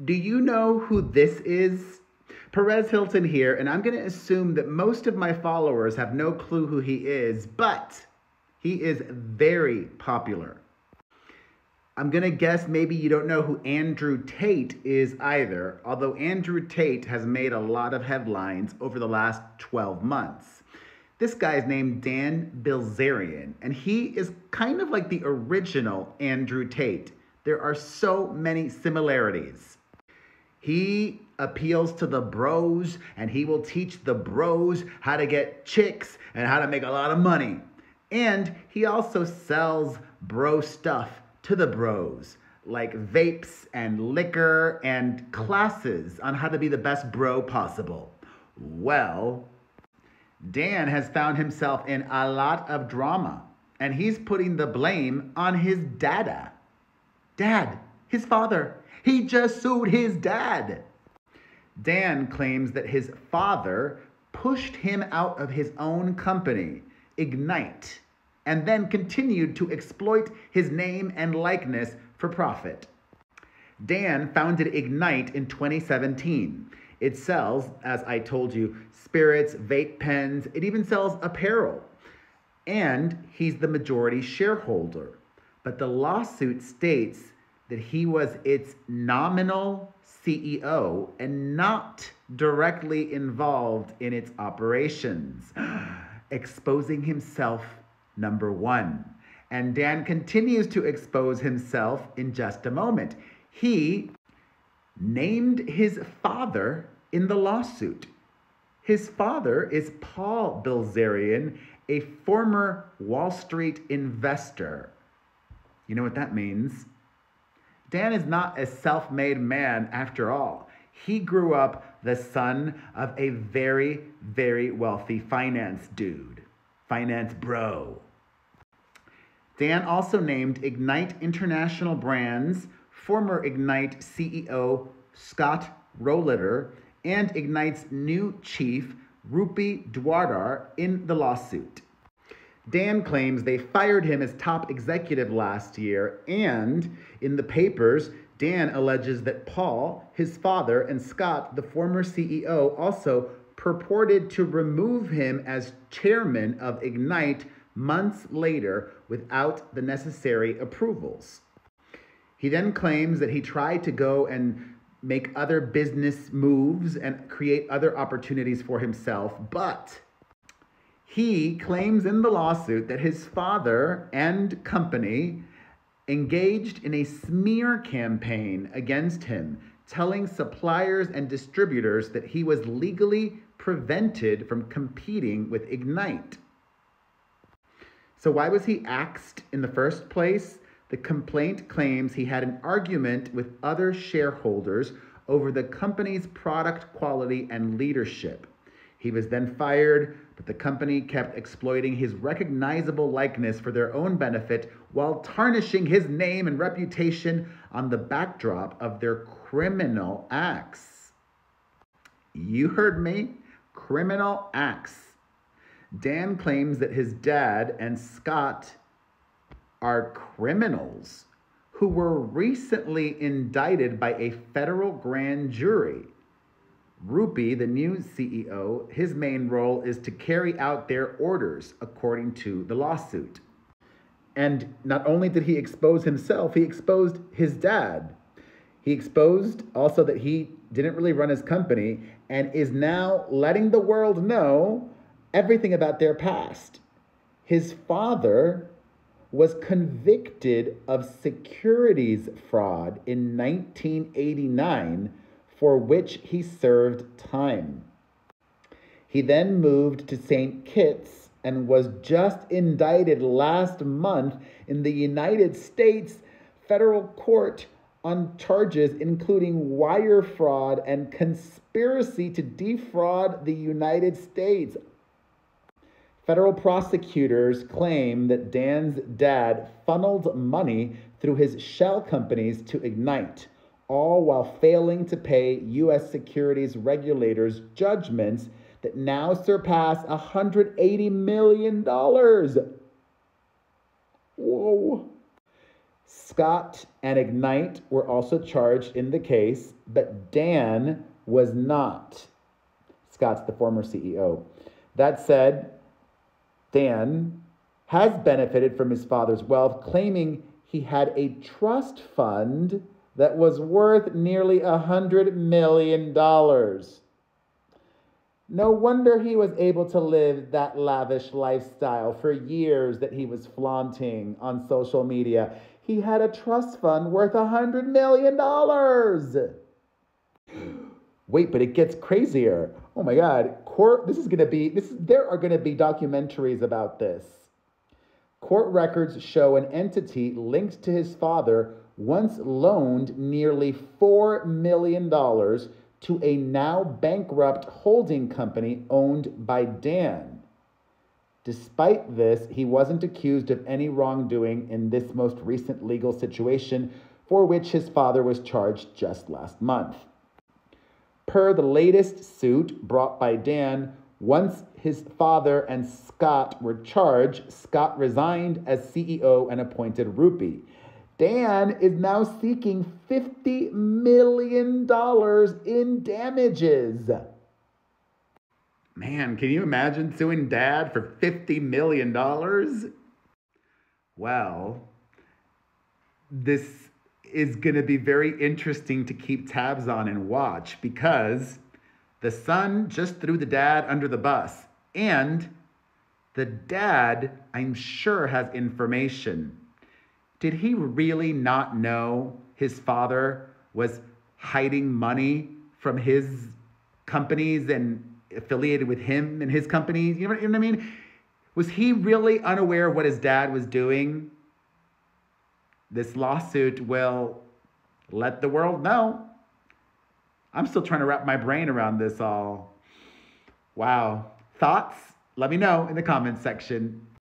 Do you know who this is? Perez Hilton here, and I'm going to assume that most of my followers have no clue who he is, but he is very popular. I'm going to guess maybe you don't know who Andrew Tate is either, although Andrew Tate has made a lot of headlines over the last 12 months. This guy's named Dan Bilzerian, and he is kind of like the original Andrew Tate. There are so many similarities. He appeals to the bros, and he will teach the bros how to get chicks and how to make a lot of money. And he also sells bro stuff to the bros, like vapes and liquor and classes on how to be the best bro possible. Well, Dan has found himself in a lot of drama, and he's putting the blame on his dada. Dad, his father. He just sued his dad. Dan claims that his father pushed him out of his own company, Ignite, and then continued to exploit his name and likeness for profit. Dan founded Ignite in 2017. It sells, as I told you, spirits, vape pens. It even sells apparel. And he's the majority shareholder. But the lawsuit states that he was its nominal CEO and not directly involved in its operations, exposing himself, number one. And Dan continues to expose himself in just a moment. He named his father in the lawsuit. His father is Paul Bilzerian, a former Wall Street investor. You know what that means? Dan is not a self-made man after all. He grew up the son of a very, very wealthy finance dude, finance bro. Dan also named Ignite International Brands former Ignite CEO Scott Rohleder and Ignite's new chief, Rupi Dwadar, in the lawsuit. Dan claims they fired him as top executive last year, and in the papers, Dan alleges that Paul, his father, and Scott, the former CEO, also purported to remove him as chairman of Ignite months later without the necessary approvals. He then claims that he tried to go and make other business moves and create other opportunities for himself, but he claims in the lawsuit that his father and company engaged in a smear campaign against him, telling suppliers and distributors that he was legally prevented from competing with Ignite. So why was he axed in the first place? The complaint claims he had an argument with other shareholders over the company's product quality and leadership. He was then fired, but the company kept exploiting his recognizable likeness for their own benefit while tarnishing his name and reputation on the backdrop of their criminal acts. You heard me? Criminal acts. Dan claims that his dad and Scott are criminals who were recently indicted by a federal grand jury. Rupi, the new CEO, his main role is to carry out their orders according to the lawsuit. And not only did he expose himself, he exposed his dad. He exposed also that he didn't really run his company and is now letting the world know everything about their past. His father was convicted of securities fraud in 1989, for which he served time. He then moved to St. Kitts and was just indicted last month in the United States federal court on charges including wire fraud and conspiracy to defraud the United States. Federal prosecutors claim that Dan's dad funneled money through his shell companies to Ignite, all while failing to pay U.S. securities regulators judgments that now surpass $180 million. Whoa. Scott and Ignite were also charged in the case, but Dan was not. Scott's the former CEO. That said, Dan has benefited from his father's wealth, claiming he had a trust fund that was worth nearly $100 million. No wonder he was able to live that lavish lifestyle for years that he was flaunting on social media. He had a trust fund worth $100 million. Wait, but it gets crazier. Oh my God. There are going to be documentaries about this. Court records show an entity linked to his father once loaned nearly $4 million to a now bankrupt holding company owned by Dan. Despite this, he wasn't accused of any wrongdoing in this most recent legal situation for which his father was charged just last month. Per the latest suit brought by Dan, once his father and Scott were charged, Scott resigned as CEO and appointed Rupi. Dan is now seeking $50 million in damages. Man, can you imagine suing Dad for $50 million? Well, this is going to be very interesting to keep tabs on and watch, because the son just threw the dad under the bus, and the dad, I'm sure, has information. Did he really not know his father was hiding money from his companies and affiliated with him and his companies? You know what I mean? Was he really unaware of what his dad was doing? This lawsuit will let the world know. I'm still trying to wrap my brain around this all. Wow. Thoughts? Let me know in the comments section.